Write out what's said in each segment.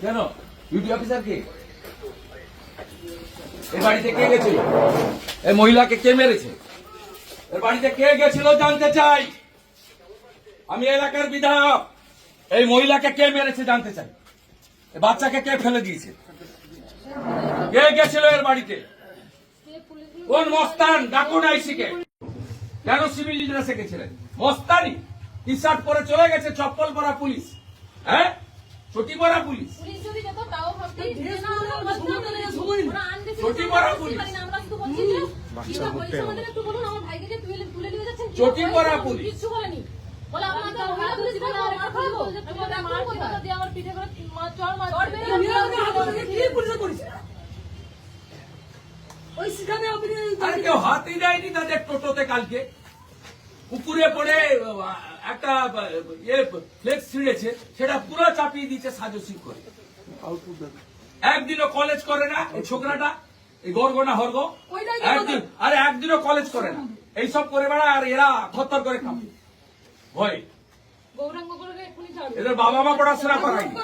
কেন duty officer কে? এই বাড়িতে কে গেছিল? এই মহিলাকে কে মেরেছে? এর বাড়িতে কে গেছিল জানতে চাই। আমি এলাকার বিধায়ক। এই মহিলাকে কে মেরেছে জানতে চাই। এই বাচ্চাকে কে ফেলে দিয়েছে? কে গেছিল এর বাড়িতে? কোন মস্তান? ডাকুন আইসিকে। কেন সিভিল ড্রেসে গেছিলেন? মস্তানি টি শার্ট পরে চলে গেছে, চপ্পল পরা পুলিশ, হ্যাঁ চটি পরা পুলিশ, চটি পরা পুলিশ, চটি পরা পুলিশ। আর কেউ হাতই দেয়নি তাদের টোটোতে কালকে। পুকুরে পড়ে একটা ফ্লেক্স ছিঁড়েছে, সেটা পুরো চাপিয়ে দিয়েছে সাজসিং করে। একদিনও কলেজ করে না এই ছোকরাটা, এই গর্গনা হর্গ। একদিনও কলেজ করে না, এইসব করে বেড়ায়। আর এরা থরথর করে কাঁপে ভয়। এদের বাবা মা পড়াশোনা করায়নি,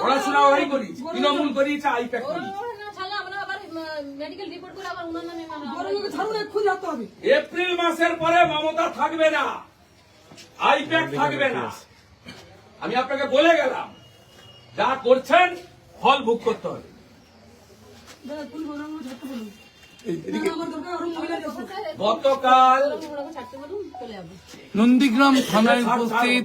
পড়াশোনা ওরাই করিয়েছে, তৃণমূল করিয়েছে, আইপ্যাক করিয়েছে। এপ্রিল মাসের পরে মমতা থাকবে না, আইপ্যাক থাকবে না। আমি আপনাকে বলে গেলাম, যা করছেন ফল ভোগ করতে হবে। গতকাল নন্দীগ্রাম থানায় উপস্থিত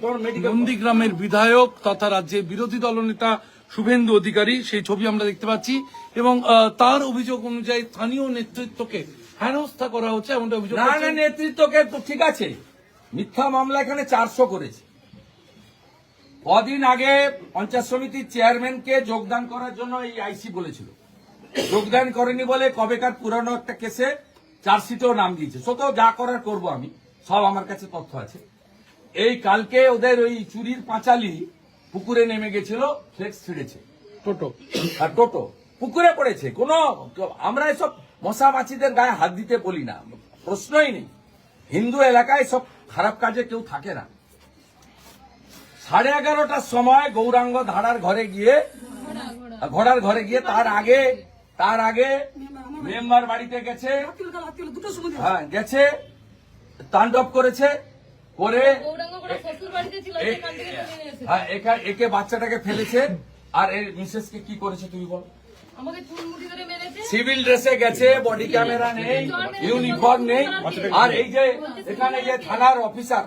নন্দীগ্রামের বিধায়ক তথা রাজ্যের বিরোধী দলনেতা শুভেন্দু অধিকারী, সেই ছবি আমরা দেখতে পাচ্ছি। এবং তার অভিযোগ অনুযায়ী স্থানীয় নেতৃত্বকে হেনস্থা করা হচ্ছে এমনটা অভিযোগ। না না, নেতৃত্বকে তো ঠিক আছে, মিথ্যা মামলা এখানে 400 করেছে। কদিন আগে পঞ্চায়েত সমিতির চেয়ারম্যানকে যোগদান করার জন্য এই আইসি বলেছিল, যোগদান করেনি বলে কবেকার পুরানো একটা কেসে চার্জশিটেও নাম দিয়েছে। সত যা করার করব আমি, সব আমার কাছে তথ্য আছে। এই কালকে ওদের ওই চুরির পাঁচালি পুকুরে নেমে গেছিল, ফ্লেক্স ছিঁড়েছে, টোটো আর টোটো পুকুরে পড়েছে। কোনো আমরা এসব মশা মাছিদের গায়ে হাত দিতে বলি না, প্রশ্নই নেই। হিন্দু এলাকায় সব খারাপ কাজে কেউ থাকে না। 11:30টার সময় গৌরাঙ্গ ঘোড়ার ঘরে গিয়ে তার আগে মেম্বার বাড়িতে গেছে, হ্যাঁ গেছে, তাণ্ডব করেছে, করে একে বাচ্চাটাকে ফেলেছে। আর এর মিসেসকে কি করেছে তুমি বল? সিভিল ড্রেসে গেছে, বডি ক্যামেরা নেই, ইউনিফর্ম নেই। আর এই যে এখানে যে থানার অফিসার,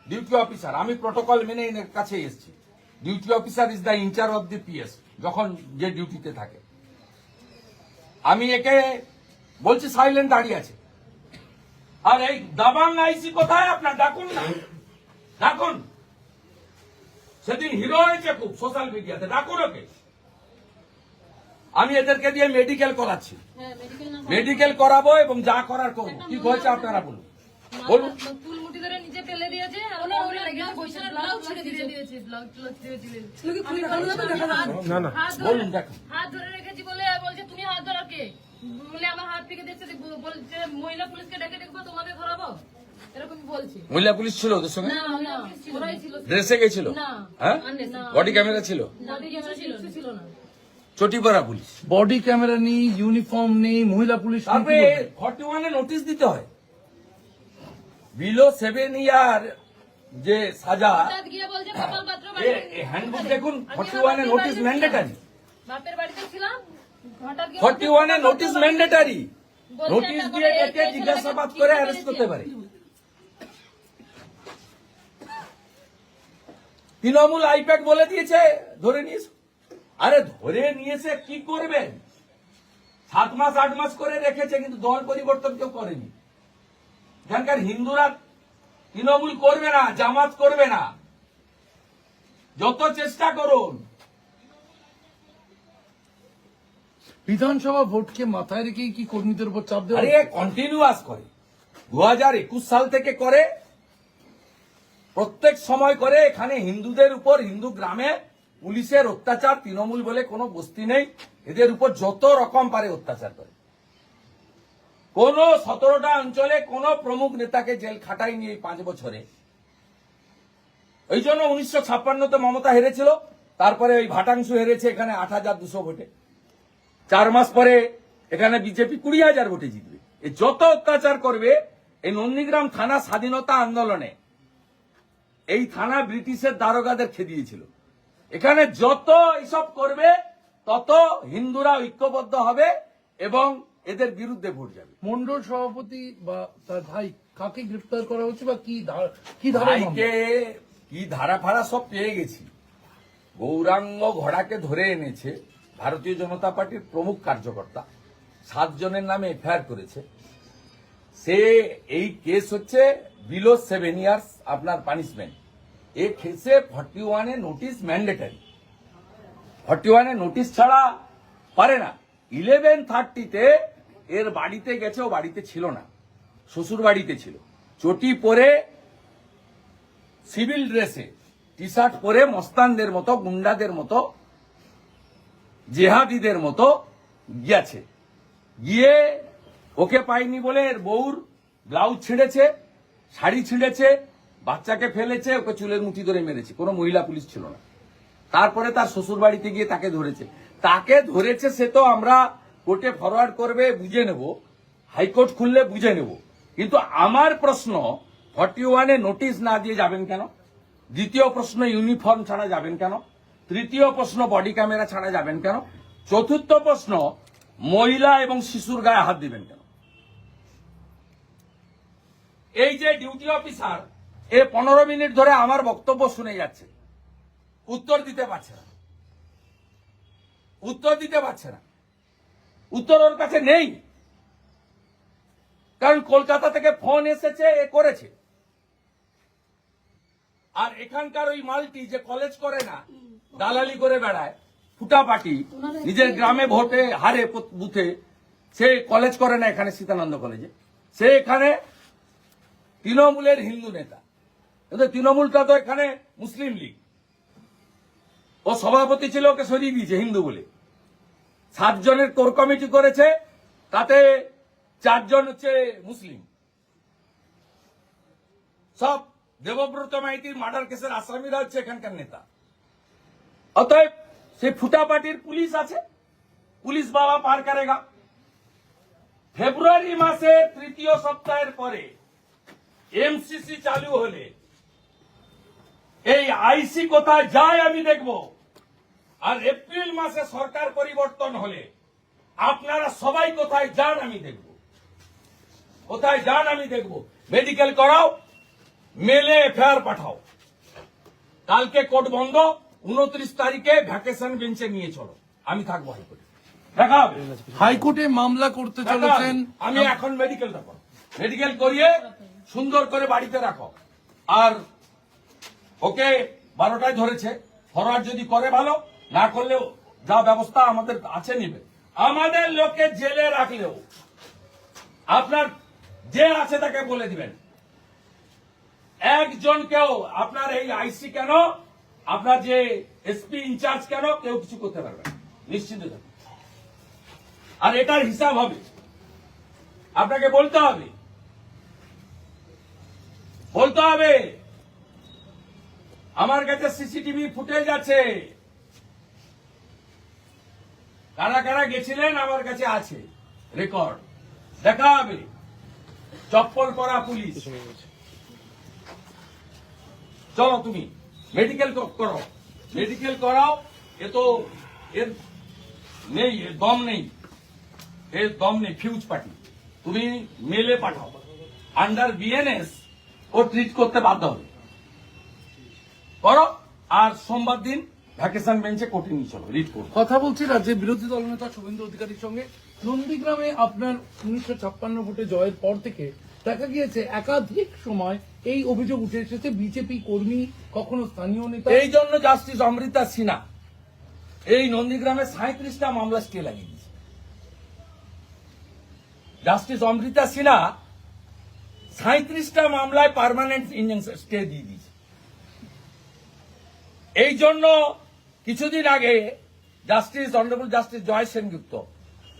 ডিউটি অফিসার, আমি প্রটোকল মেনে এর কাছে এসেছি। Duty officer is the in-charge of the PS, যখন যে ডিউটিতে থাকে। আমি একে বলছি সাইলেন্ট দাঁড়িয়ে আছে। আর এই দাবাং আইসি কোথায় আপনার? ডাকুন না, ডাকুন। সেদিন হিরো হয়েছে খুব সোশ্যাল মিডিয়াতে, ডাকুন ওকে। আমি এদেরকে দিয়ে মেডিকেল করাচ্ছি, মেডিকেল করাবো এবং যা করার করবো। কি হয়েছে আপনারা বলুন, বলুন। বলুন, দেখুন। হাত ধরে রেখেছি বলে বলছে তুমি হাত ধরো কে? বলে আমার হাত থেকে দেখছে, বলছে মহিলা পুলিশকে ডেকে দেখবো, তোমাদের ধরাবো, এরকম বলছে। মহিলা পুলিশ ছিল ওদের সঙ্গে? ওরাই ছিল। ড্রেসে গেছিল? হ্যাঁ, বডি ক্যামেরা ছিল? ছিল না। চটিপাড়া পুলিশ, বডি ক্যামেরা নেই, ইউনিফর্ম নেই, মহিলা পুলিশ। তারপরে 41-এ নোটিশ দিতে হয়। বিলো 7 ইয়ার যে সাজা, হ্যান্ডবুক দেখুন, 41-এ নোটিশ ম্যান্ডেটারি। বাপের বাড়িতে ছিলাম, 41-এ নোটিশ ম্যান্ডেটারি। নোটিশ দিয়ে একে জিজ্ঞাসাবাদ করে অ্যারেস্ট করতে পারে। তৃণমূল আইপ্যাক বলে দিয়েছে ধরে নিয়েছে। আরে ধরে নিয়েছে কি করবেন? 7 মাস 8 মাস করে রেখেছে, কিন্তু দল পরিবর্তন কেউ করেনি। এখানকার হিন্দুরা তৃণমূল করবে না, জামাত করবে না, যত চেষ্টা করুন। বিধানসভা ভোটকে মাথায় রেখে কি কর্মীদের উপর চাপ দেওয়া? আরে কন্টিনিউয়াস করে, 2021 সাল থেকে করে, প্রত্যেক সময় করে। এখানে হিন্দুদের উপর, হিন্দু গ্রামে পুলিশের অত্যাচার, তৃণমূল বলে কোনো বস্তি নেই, এদের উপর যত রকম পারে অত্যাচার করে। কোন 17টা অঞ্চলে কোন প্রমুখ নেতাকে জেল খাটায়নি এই 5 বছরে। এই জন্য 1956-তে মমতা হেরেছিল, তারপরে ওই ভাটাংশু হেরেছে এখানে 8,200 ভোটে। 4 মাস পরে এখানে বিজেপি 20,000 ভোটে জিতবে। এই যত অত্যাচার করবে, এই নন্দীগ্রাম থানা স্বাধীনতা আন্দোলনে এই থানা ব্রিটিশের দারোগাদের খেদিয়েছিল। এখানে যত এইসব করবে তত হিন্দুরা ঐক্যবদ্ধ হবে এবং এদের বিরুদ্ধে ভোট যাবে। মন্ডল সভাপতি বা তার ভাই কাকে গ্রেফতার করা হচ্ছে বা কি ধারা ভাইকে কি ধারা ফাড়া সব পেয়ে গেছি। গৌরাঙ্গ ঘোড়াকে ধরে এনেছে ভারতীয় জনতা পার্টির প্রমুখ কার্যকর্তা, 7 জনের নামে এফআইআর করেছে। সে এই কেস হচ্ছে বিলো 7 ইয়ার্স আপনার পানিশমেন্ট। এই কেসে 41 নোটিশ ম্যান্ডেটারি। 41 নোটিশ ছাড়া পারে না। 11:30-তে এর বাড়িতে গেছে, ও বাড়িতে ছিল না, শ্বশুর বাড়িতে ছিল। চটি পরে সিভিল ড্রেসে টি শার্ট পরে মস্তানদের মতো, গুন্ডাদের মতো, জেহাদিদের মতো গিয়েছে। গিয়ে ওকে পাইনি বলে এর বউর ব্লাউজ ছিঁড়েছে, শাড়ি ছিঁড়েছে, বাচ্চাকে ফেলেছে, ওকে চুলের মুঠি ধরে মেরেছে। কোনো মহিলা পুলিশ ছিল না। তারপরে তার শ্বশুর বাড়িতে গিয়ে তাকে ধরেছে। তাকে ধরেছে সে তো আমরা কোর্টে ফরওয়ার্ড করবে, বুঝে নেব, হাইকোর্ট খুললে বুঝে নেব। কিন্তু আমার প্রশ্ন, 41-এ নোটিশ না দিয়ে যাবেন কেন? দ্বিতীয় প্রশ্ন, ইউনিফর্ম ছাড়া যাবেন কেন? তৃতীয় প্রশ্ন, বডি ক্যামেরা ছাড়া যাবেন কেন? চতুর্থ প্রশ্ন, মহিলা এবং শিশুর গায়ে হাত দিবেন কেন? এই যে ডিউটি অফিসার, এ 15 মিনিট ধরে আমার বক্তব্য শুনে যাচ্ছে, উত্তর দিতে পারছে না, উত্তর দিতে পারছে না। উত্তর ওর কাছে নেই, কারণ কলকাতা থেকে ফোন এসেছে, এ করেছে। আর এখানকার ওই মালটি যে কলেজ করে না, দালালি করে বেড়ায়, ফুটাপাটি, নিজের গ্রামে ভোটে হারে বুথে, সে কলেজ করে না এখানে সীতানন্দ কলেজে। সে এখানে তৃণমূলের হিন্দু নেতা, কিন্তু তৃণমূলটা তো এখানে মুসলিম লীগ। ও সভাপতি ছিল, ওকে সরিয়ে দিয়েছে হিন্দু বলে। 7 জনের কোর কমিটি করেছে, তাতে 4 জন হচ্ছে মুসলিম। সব দেবব্রত মাইতির মার্ডার কেসের আসামিরা হচ্ছে এখানকার নেতা। অতএব সেই ফুটা পার্টির পুলিশ আছে, পুলিশ বাবা পার করেগা। ফেব্রুয়ারি মাসের 3য় সপ্তাহের পরে এমসিসি চালু হলে এই আইসি কোথায় যায় আমি দেখব। আর এপ্রিল মাসে সরকার পরিবর্তন হলে আপনারা সবাই কোথায় যান আমি দেখব, কোথায় যান আমি দেখব। মেডিকেল করাও, মেলে এফআইআর পাঠাও। কালকে কোর্ট বন্ধ, 29 তারিখে ভ্যাকেশন বেঞ্চে নিয়ে চলো, আমি থাকবো হাইকোর্টে, দেখা হবে। হাইকোর্টে মামলা করতে চলেছেন। আমি এখন মেডিকেলটা করো, মেডিকেল করিয়ে সুন্দর করে বাড়িতে রাখো। আর ওকে 12টায় ধরেছে, ফরওয়ার্ড যদি করে ভালো, না করলেও যা ব্যবস্থা আমাদের আছে নিবে। আমাদের লোককে জেলে রাখলেও আপনার যে আছে তাকে বলে দিবেন, একজনকেও আপনার এই আইসি কেন, আপনার যে এসপি ইনচার্জ কেন, কেউ কিছু করতে পারবে না, নিশ্চিত। আর এটার হিসাব হবে, আপনাকে বলতে হবে, বলতে হবে। আমার কাছে সিসিটিভি ফুটেজ আছে, কারা কারা গেছিলেন আমার কাছে আছে রেকর্ড, দেখা হবে। চপ্পল পরা পুলিশ, চলো তুমি মেডিকেল করো, মেডিকেল করাও। এ তো এর নেই, এর দম নেই, এর দম নেই, ফিউজ পার্টি। তুমি মেলে পাঠাও, আন্ডার বিএনএস ও ট্রিট করতে বাধ্য হবে, করো। আর সোমবার দিন ভ্যাকেশন বেঞ্চে কোর্টে নিয়ে চলো, রিট করো। কথা বলছি রাজ্যের বিরোধী দলনেতা শুভেন্দু অধিকারীর সঙ্গে। নন্দীগ্রামে আপনার 1956 ভোটে জয়ের পর থেকে দেখা গিয়েছে একাধিক সময় এই অভিযোগ উঠে এসেছে, বিজেপি কর্মী, কখনো স্থানীয় নেতা। এই জন্য জাস্টিস অমৃতা সিনহা এই নন্দীগ্রামে 37টা মামলা স্টে লাগিয়ে দিয়েছে। জাস্টিস অমৃতা সিনহা 37টা মামলায় পার্মানেন্ট ইনজাংশন স্টে দিয়ে দিয়েছে। এই জন্য কিছুদিন আগে অনারেবল জাস্টিস জয় সেনগুপ্ত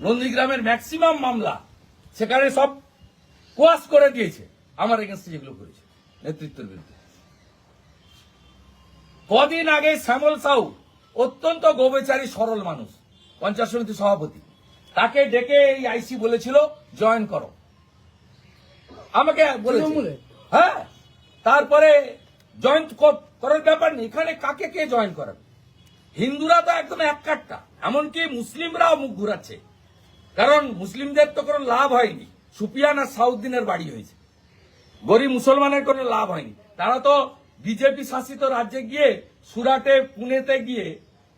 নন্দীগ্রামের ম্যাক্সিমাম মামলা সেখানে সব কোয়াশ করে দিয়েছে, আমার এগেন্স্টে যেগুলো করেছে নেতৃত্বের বিরুদ্ধে। কদিন আগে শ্যামল সাউ অত্যন্ত গোবেচারী সরল মানুষ, পঞ্চায়েত সমিতি সভাপতি, তাকে ডেকে এই আইসি বলেছিল জয়েন করো, আমাকে বলেছিল। হ্যাঁ, তারপরে জয়েন করার ব্যাপার নেই, এখানে কাকে কে জয়েন করাবে? হিন্দুরা তো একদম এক কাট্টা, এমনকি মুসলিমরাও মুখ ঘুরাচ্ছে, কারণ মুসলিমদের তো কোনো লাভ হয়নি, সুপিয়ান আর সাউদ্দিনের বাড়ি হয়েছে, গরিব মুসলমানের কোনো লাভ হয়নি। তারা তো বিজেপি শাসিত রাজ্যে গিয়ে, সুরাটে পুনেতে গিয়ে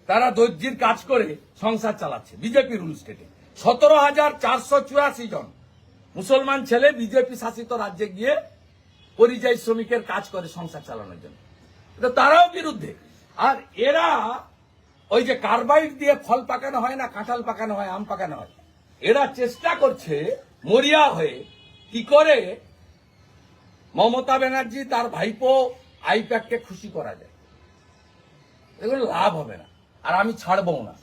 তারা দর্জির কাজ করে সংসার চালাচ্ছে বিজেপি রুল স্টেটে। 17,484 জন মুসলমান ছেলে বিজেপি শাসিত রাজ্যে গিয়ে পরিযায়ী শ্রমিকের কাজ করে সংসার চালানোর জন্য, এটা তারাও বিরুদ্ধে। আর এরা ওই যে কার্বাইড দিয়ে ফল পাকানো হয় না, কাঁঠাল পাকানো হয়, আম পাকানো হয়, এরা চেষ্টা করছে মরিয়া হয়ে কি করে মমতা ব্যানার্জি তার ভাইপো আইপ্যাককে খুশি করা যায়। এগুলো লাভ হবে না, আর আমি ছাড়বো না।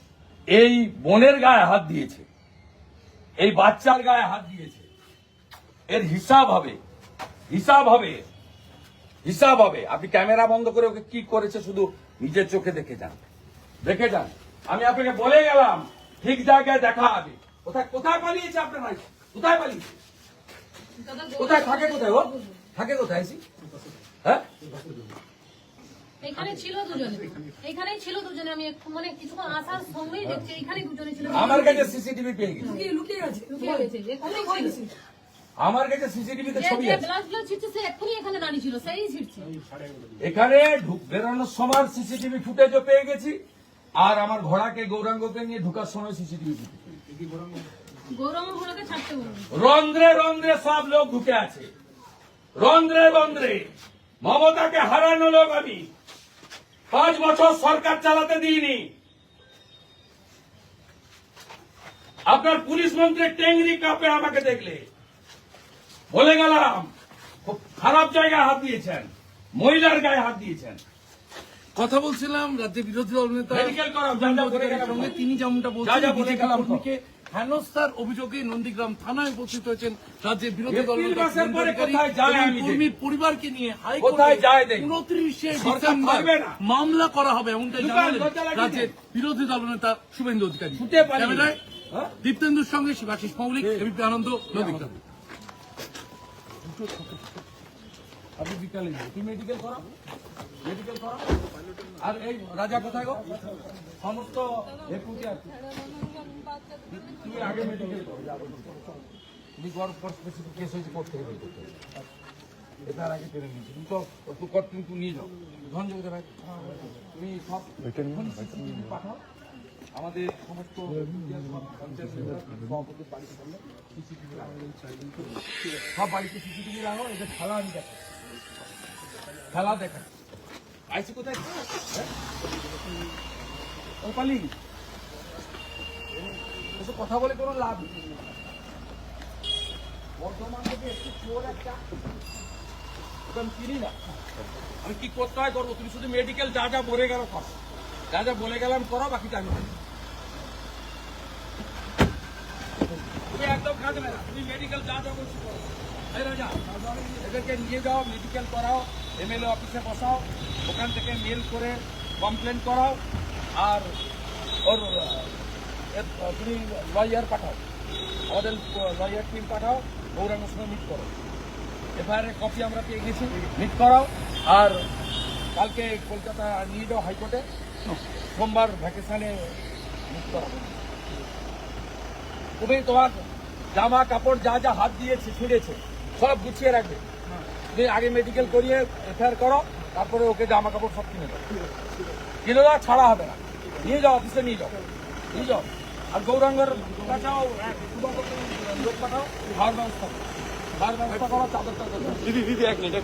এই বোনের গায়ে হাত দিয়েছে, এই বাচ্চার গায়ে হাত দিয়েছে, এর হিসাব হবে, হিসাব হবে, হিসাব হবে। আপনি ক্যামেরা বন্ধ করে ওকে কি করেছে শুধু নিজের চোখে দেখে যান, দেখে যান। আমি আপনাকে বলে গেলাম ঠিক জায়গায় দেখা হবে। কোথায় কোথায় পালিয়েছে আপনার ভাই? কোথায় পালিয়েছে? কোথায় থাকে? কোথায় ও থাকে? কোথায়? হ্যাঁ, এখানে ছিল দুজনে, এখানেই ছিল দুজনে। আমি মানে কিছুক্ষণ আসার সঙ্গেই দেখছি এখানে দুজনে ছিল। আমার কাছে সিসিটিভি পেয়ে গেছি, লুকিয়ে গেছে, এখানেই ছিল। আমার কাছে সিসিটিভিতে ছবি যে আছে। ব্লাড ছিটছে সে এখনই এখানে দাঁড়িয়ে ছিল, সেই ছিটছে। এখানে বেরোনোর সময় সিসিটিভি ফুটেজও পেয়ে গেছি, আর আমার ঘোড়াকে গৌরাঙ্গকে নিয়ে ঢুকার সময় সিসিটিভি ফুটেজ। গৌরঙ্গ ঘোড়াকে ছাড়তে বলুন। রন্ধ্রে রন্ধ্রে সব লোক ঢুকে আছে, রন্ধ্রে রন্ধ্রে। মমতাকে হারানো লোক আমি 5 বছর সরকার চালাতে দিইনি। আপনার পুলিশ মন্ত্রী টেংরি কাপে আমাকে দেখলে বলে গেলাম, খুব খারাপ জায়গায় হাত দিয়েছেন, মহিলার গায়ে হাত দিয়েছেন। কথা বলছিলাম রাজ্যের বিরোধী দল নেতা মেডিকেল করাও, যা যা বলে গেলাম। সঙ্গে, তিনি যেমনটা যা বলছেন যা বলে বিজেপি গেলাম। কর্মীকে হেনস্থার অভিযোগে নন্দীগ্রাম থানায় উপস্থিত হয়েছেন রাজ্যের বিরোধী দল এপ্রিল নেতা মাসের শুভেন্দু পরে অধিকারী কোথায় যায় এবং আমি দেখি। কর্মীর পরিবারকে নিয়ে কোথায় যায় হাইকোর্টে দেখি। 29শে সরকার ডিসেম্বর পারবে না। মামলা করা হবে এমনটাই দোকান জানালেন দরজা লাগিয়ে রাজ্যের বিরোধী দল নেতা শুভেন্দু অধিকারী। ছুটে পালিয়ে। ক্যামেরায় হ্যাঁ? দীপ্তেন্দুর সঙ্গে শিবাশিস মৌলিক, এবিপি আনন্দ, নন্দীগ্রাম। আপনি বিকালে যান, তুমি মেডিকেল করাও, মেডিকেল করাও। আর এই রাজা কোথায় গো? সমস্ত একুটি আছে, তুমি আগে মেডিকেল করো, যাবো। তুমি গড় ফর স্পেসিফিক কেস হয়েছে কোর্ট থেকে বের করতে হবে। এটার আগে টেনে নিয়েছি, তুমি তো কোর্ট কিন্তু নিয়ে যাও। ধনযোগ ভাই, তুমি সব পাঠাও আমাদের সমস্ত পঞ্চায়েত সভাপতির বাড়িতে করলে সিসিটিভি লাগাও, সব বাড়িতে সিসিটিভি লাগাও। এটা খেলা আমি দেখা, খেলা দেখা। আইসি কোথায়? ও পালি, এসব কথা বলে কোনো লাভ নেই। বর্ধমান থেকে একটু চোর একটা, ওটা আমি চিনি না, আমি কি করতে হয় করবো। তুমি শুধু মেডিকেল যা যা বলে গেল করো, যা যা বলে গেলাম করো, বাকিটা আমি করবো। তুমি একদম কাঁদবে না, তুমি মেডিকেল যা যা বলছি করো। এই রাজা, এদেরকে নিয়ে যাও, মেডিকেল করাও, এমএলএ অফিসে বসাও, ওখান থেকে মেল করে কমপ্লেন করাও, আর ওর তুমি লয়ার পাঠাও, আমাদের লয়ার টিম পাঠাও, গৌরাঙ্গের সঙ্গে মিট করো। এফআইআর কপি আমরা পেয়ে গেছি, মিট করাও। আর কালকে কলকাতা নিয়ে যাও হাইকোর্টে, সোমবার ভ্যাকেশনে মিট করাবো। তুমি তোমার জামা কাপড় যা যা হাত দিয়েছে ছিঁড়েছে সব গুছিয়ে রাখবে। তুমি আগে মেডিকেল করিয়ে এফআইআর করো, তারপরে ওকে জামা কাপড় সব কিনে দাও, কিনে দাও, ছাড়া হবে না। নিয়ে যাও, অফিসে নিয়ে যাও, নিয়ে যাও। আর গৌরাঙ্গের কাছেও লোক পাঠাও, খাওয়ার ব্যবস্থা করো, খাওয়ার ব্যবস্থা করো, চাদর টাদর। দিদি দিদি এক মিনিট